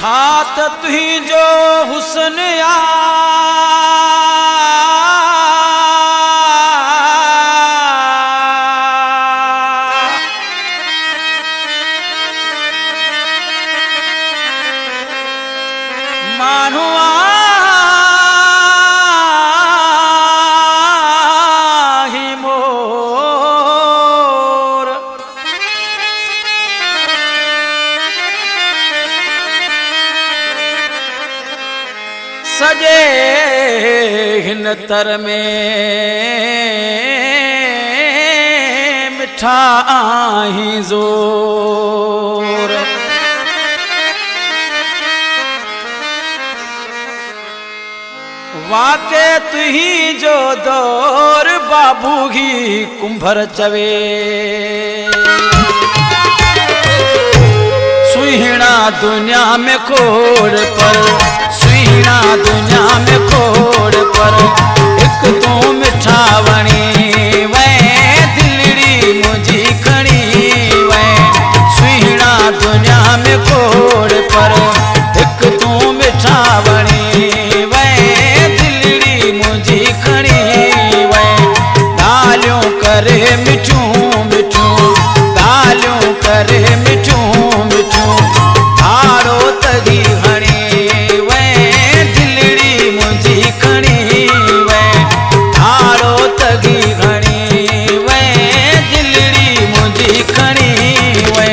हाथ तुही जो हुस्न आ मानो ही मोर सजे हिन तर में मिठा आही ज़ोर वाके तुही जो दौर बाबू ही कुंभर चवे सुहिणा दुनिया में खोड़ पर सुहिणा दुनिया में खोड़ पर एक तू मिठा वणी वै दिलड़ी मुझी खणी वै सुहिणा दुनिया में खोड़ पर एक तू मिठा वणी करे मिठू मिठू गालियों करे मिठू मिठू हारो तगी हणी वे दिलड़ी मुझी खणी वे हारो तगी हणी वे दिलड़ी मुझी खणी वे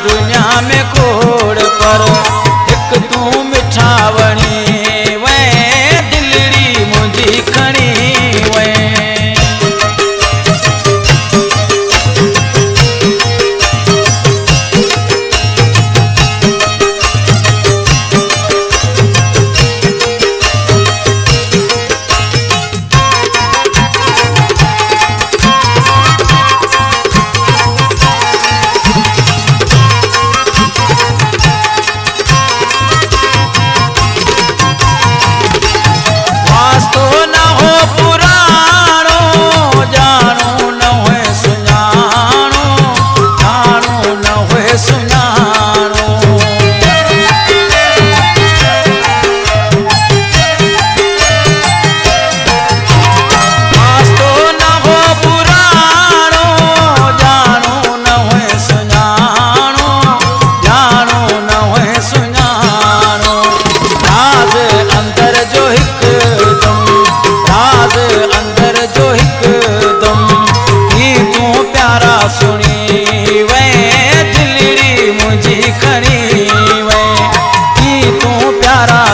दुनिया में खोड़ पर एक तू मिठा वणी वे दिलड़ी मुझी खणी वे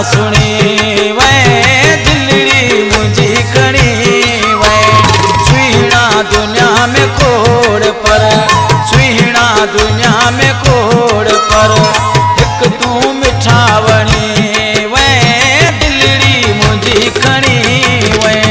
सुनी वे दिलड़ी मुझी खणी वे सुहिणा दुनिया में खोड़ पर सुहिणा दुनिया में खोड़ पर एक तू मिठा वणी वे दिलड़ी मुझी खणी वे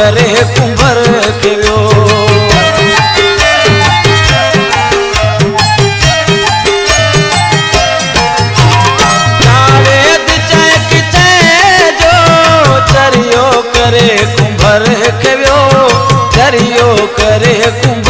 करे कुंभर खेव्यो। चरियो करे कुंभर खेव्यो, चरियो करे कुंभर